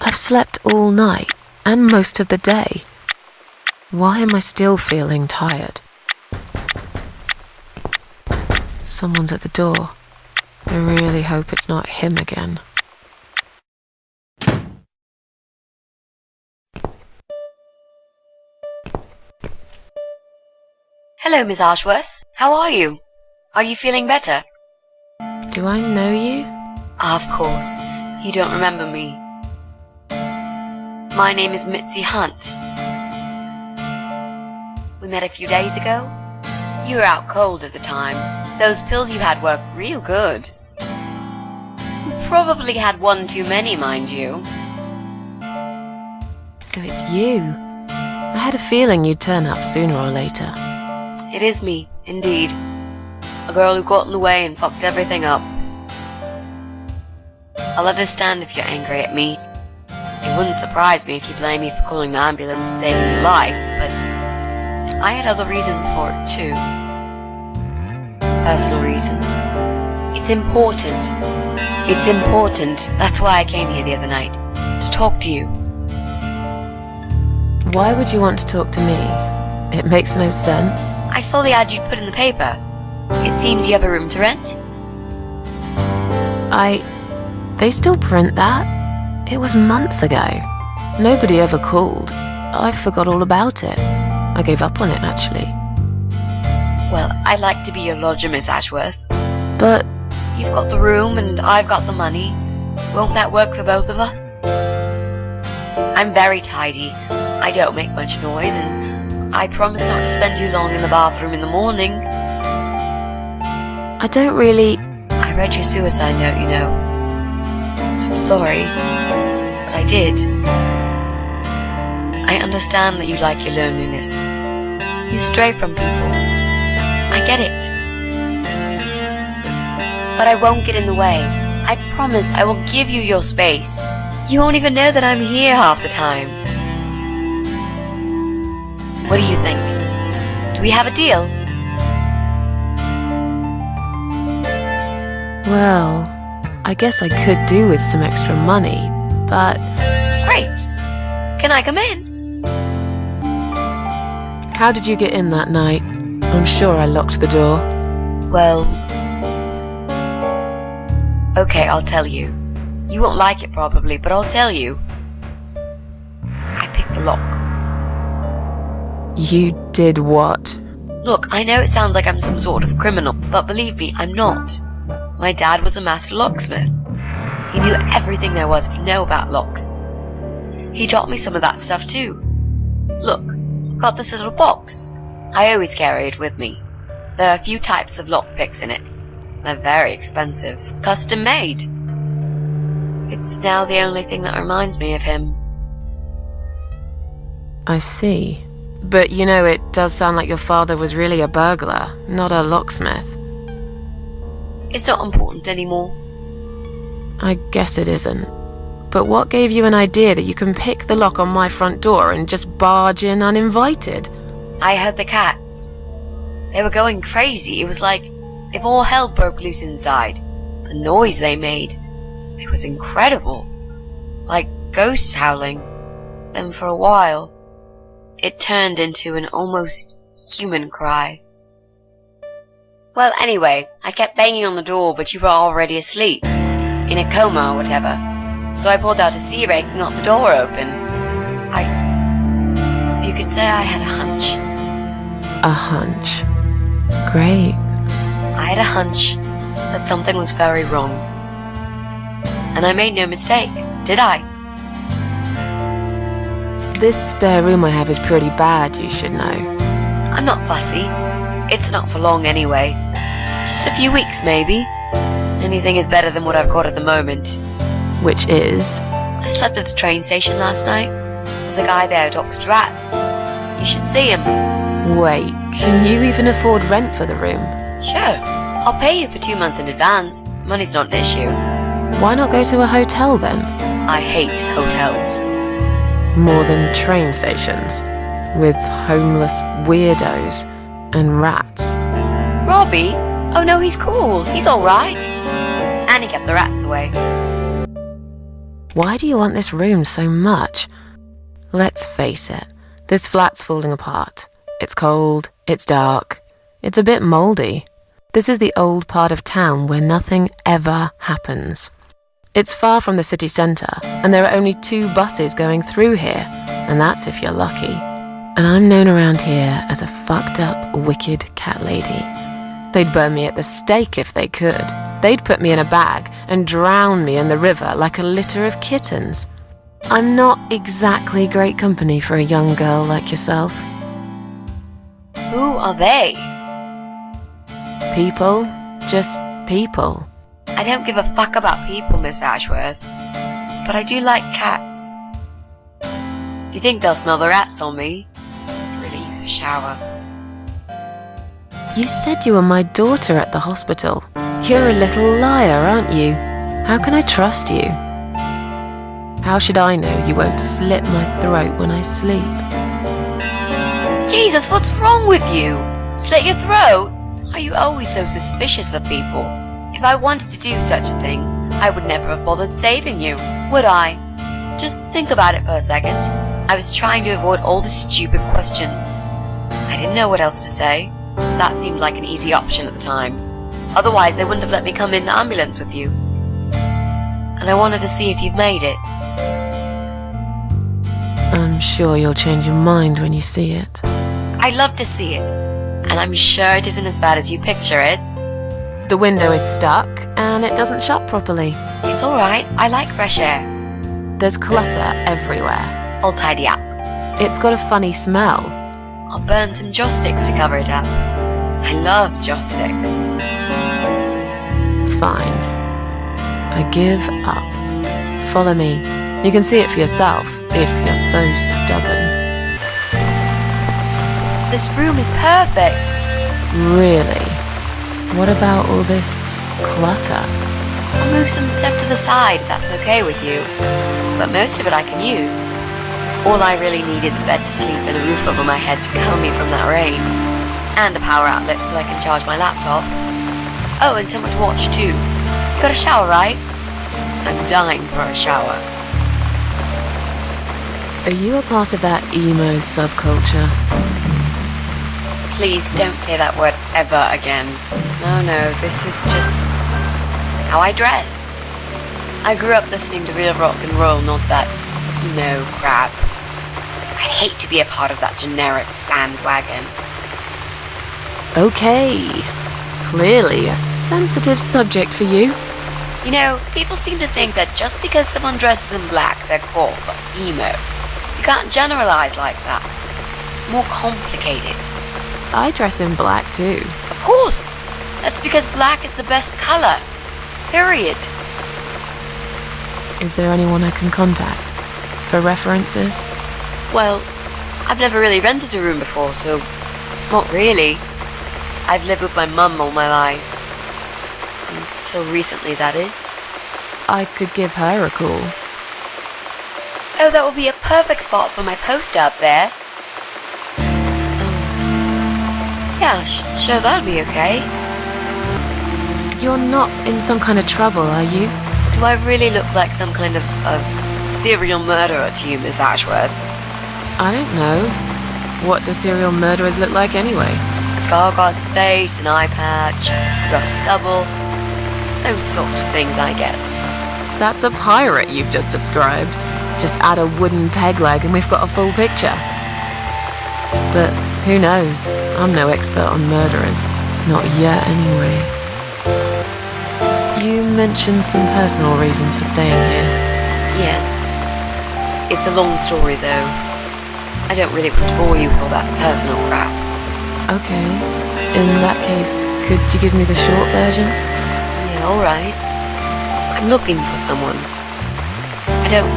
I've slept all night and most of the day. Why am I still feeling tired? Someone's at the door. I really hope it's not him again. Hello, Miss Ashworth. How are you? Are you feeling better? Do I know you? Of course. You don't remember me. My name is Mitzi Hunt. We met a few days ago. You were out cold at the time. Those pills you had worked real good. You probably had one too many, mind you. So it's you. I had a feeling you'd turn up sooner or later. It is me, indeed. A girl who got in the way and fucked everything up. I'll understand if you're angry at me. It wouldn't surprise me if you blame me for calling the ambulance and saving your life, but I had other reasons for it too. Personal reasons. It's important. It's important. That's why I came here the other night. To talk to you. Why would you want to talk to me? It makes no sense. I saw the ad you'd put in the paper. It seems you have a room to rent. They still print that? It was months ago. Nobody ever called. I forgot all about it. I gave up on it, actually. Well, I'd like to be your lodger, Miss Ashworth. But you've got the room and I've got the money. Won't that work for both of us? I'm very tidy. I don't make much noise, and I promise not to spend too long in the bathroom in the morning. I don't really... I read your suicide note, you know. I'm sorry, but I did. I understand that you like your loneliness. You stray from people. I get it. But I won't get in the way. I promise I will give you your space. You won't even know that I'm here half the time. What do you think? Do we have a deal? Well, I guess I could do with some extra money, but... Great! Can I come in? How did you get in that night? I'm sure I locked the door. Well... Okay, I'll tell you. You won't like it probably, but I'll tell you. I picked the lock. You did what? Look, I know it sounds like I'm some sort of criminal, but believe me, I'm not. My dad was a master locksmith. He knew everything there was to know about locks. He taught me some of that stuff too. Look, I've got this little box. I always carry it with me. There are a few types of lockpicks in it. They're very expensive, custom made. It's now the only thing that reminds me of him. I see. But you know, it does sound like your father was really a burglar, not a locksmith. It's not important anymore. I guess it isn't. But what gave you an idea that you can pick the lock on my front door and just barge in uninvited? I heard the cats. They were going crazy. It was like if all hell broke loose inside. The noise they made. It was incredible. Like ghosts howling. Then for a while, it turned into an almost human cry. Well, anyway, I kept banging on the door, but you were already asleep. In a coma or whatever. So I pulled out a sea rake and got the door open. You could say I had a hunch. A hunch. Great. I had a hunch that something was very wrong. And I made no mistake, did I? This spare room I have is pretty bad, you should know. I'm not fussy. It's not for long anyway. Just a few weeks, maybe. Anything is better than what I've got at the moment. Which is? I slept at the train station last night. There's a guy there who talks to rats. You should see him. Wait, can you even afford rent for the room? Sure. I'll pay you for 2 months in advance. Money's not an issue. Why not go to a hotel then? I hate hotels. More than train stations. With homeless weirdos and rats. Robbie? Oh no, he's cool. He's alright. And he kept the rats away. Why do you want this room so much? Let's face it, this flat's falling apart. It's cold, it's dark, it's a bit mouldy. This is the old part of town where nothing ever happens. It's far from the city centre, and there are only 2 buses going through here, and that's if you're lucky. And I'm known around here as a fucked up, wicked cat lady. They'd burn me at the stake if they could. They'd put me in a bag and drown me in the river like a litter of kittens. I'm not exactly great company for a young girl like yourself. Who are they? People, just people. I don't give a fuck about people, Miss Ashworth. But I do like cats. Do you think they'll smell the rats on me? I'd really use a shower. You said you were my daughter at the hospital. You're a little liar, aren't you? How can I trust you? How should I know you won't slit my throat when I sleep? Jesus, what's wrong with you? Slit your throat? Are you always so suspicious of people? If I wanted to do such a thing, I would never have bothered saving you, would I? Just think about it for a second. I was trying to avoid all the stupid questions. I didn't know what else to say. That seemed like an easy option at the time. Otherwise, they wouldn't have let me come in the ambulance with you. And I wanted to see if you've made it. I'm sure you'll change your mind when you see it. I'd love to see it. And I'm sure it isn't as bad as you picture it. The window is stuck, and it doesn't shut properly. It's alright, I like fresh air. There's clutter everywhere. I'll tidy up. It's got a funny smell. I'll burn some joss sticks to cover it up. I love joss sticks. Fine. I give up. Follow me. You can see it for yourself, if you're so stubborn. This room is perfect. Really? What about all this clutter? I'll move some stuff to the side if that's okay with you. But most of it I can use. All I really need is a bed to sleep and a roof over my head to cover me from that rain. And a power outlet so I can charge my laptop. Oh, and someone to watch too. You got a shower, right? I'm dying for a shower. Are you a part of that emo subculture? Please don't say that word ever again. No, this is just how I dress. I grew up listening to real rock and roll, not that emo crap. I'd hate to be a part of that generic bandwagon. Okay. Clearly a sensitive subject for you. You know, people seem to think that just because someone dresses in black, they're called emo. You can't generalize like that. It's more complicated. I dress in black too. Of course! That's because black is the best color. Period. Is there anyone I can contact for references? Well, I've never really rented a room before, so not really. I've lived with my mum all my life. Until recently, that is. I could give her a call. Oh, that would be a perfect spot for my poster up there. Yeah, sure, that'll be okay. You're not in some kind of trouble, are you? Do I really look like some kind of serial murderer to you, Miss Ashworth? I don't know. What do serial murderers look like anyway? A scar across the face, an eye patch, rough stubble. Those sort of things, I guess. That's a pirate you've just described. Just add a wooden peg leg and we've got a full picture. But who knows? I'm no expert on murderers. Not yet, anyway. You mentioned some personal reasons for staying here. Yes. It's a long story, though. I don't really want to bore you with all that personal crap. Okay. In that case, could you give me the short version? Yeah, alright. I'm looking for someone. I don't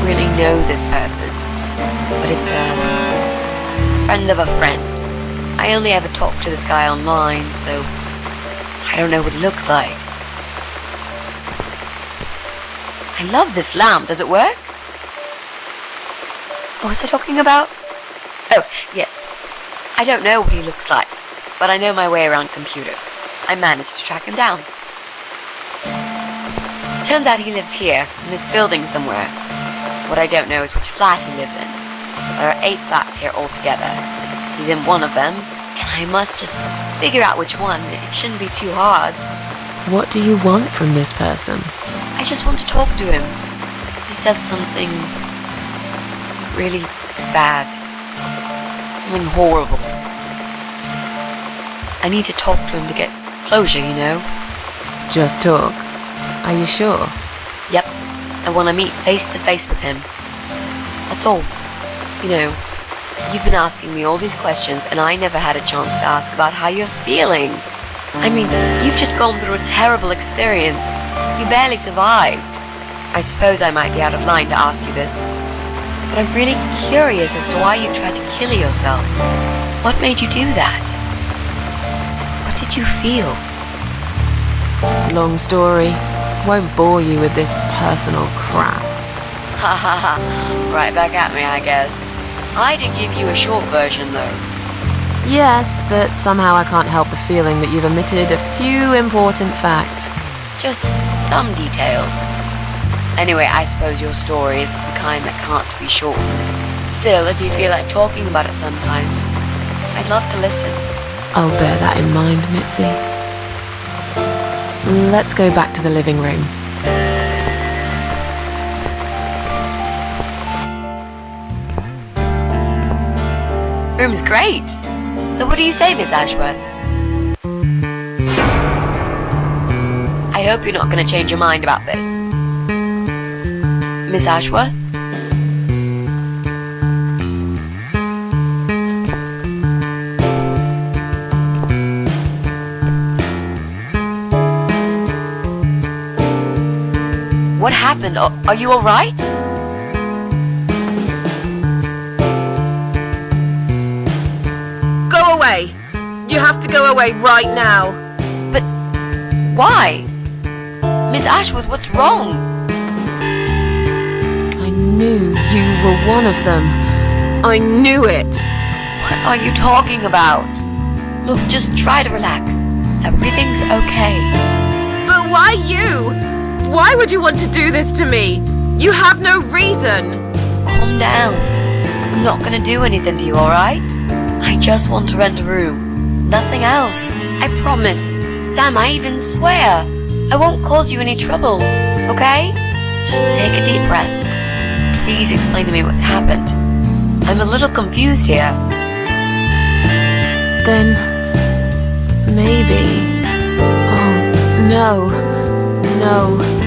really know this person, but it's a friend of a friend. I only ever talk to this guy online, so I don't know what he looks like. I love this lamp. Does it work? What was I talking about? Oh, yes. I don't know what he looks like, but I know my way around computers. I managed to track him down. Turns out he lives here, in this building somewhere. What I don't know is which flat he lives in. There are 8 flats here altogether. He's in one of them, and I must just figure out which one. It shouldn't be too hard. What do you want from this person? I just want to talk to him. He's done something really bad. Something horrible. I need to talk to him to get closure, you know? Just talk. Are you sure? Yep. I want to meet face to face with him. That's all. You know, you've been asking me all these questions and I never had a chance to ask about how you're feeling. I mean, you've just gone through a terrible experience. You barely survived. I suppose I might be out of line to ask you this, but I'm really curious as to why you tried to kill yourself. What made you do that? What did you feel? Long story. Won't bore you with this personal crap. Ha ha ha. Right back at me, I guess. I did give you a short version, though. Yes, but somehow I can't help the feeling that you've omitted a few important facts. Just some details. Anyway, I suppose your story is the kind that can't be shortened. Still, if you feel like talking about it sometimes, I'd love to listen. I'll bear that in mind, Mitzi. Let's go back to the living room. Room's great. So what do you say, Miss Ashworth? I hope you're not going to change your mind about this. Miss Ashworth? What happened? Are you all right? Go away! You have to go away right now. But why? Miss Ashworth, what's wrong? I knew you were one of them. I knew it. What are you talking about? Look, just try to relax. Everything's okay. But why you? Why would you want to do this to me? You have no reason. Calm down. I'm not gonna do anything to you, alright? I just want to rent a room. Nothing else. I promise. Damn, I even swear. I won't cause you any trouble, okay? Just take a deep breath. Please explain to me what's happened. I'm a little confused here. Then maybe. Oh, no. No.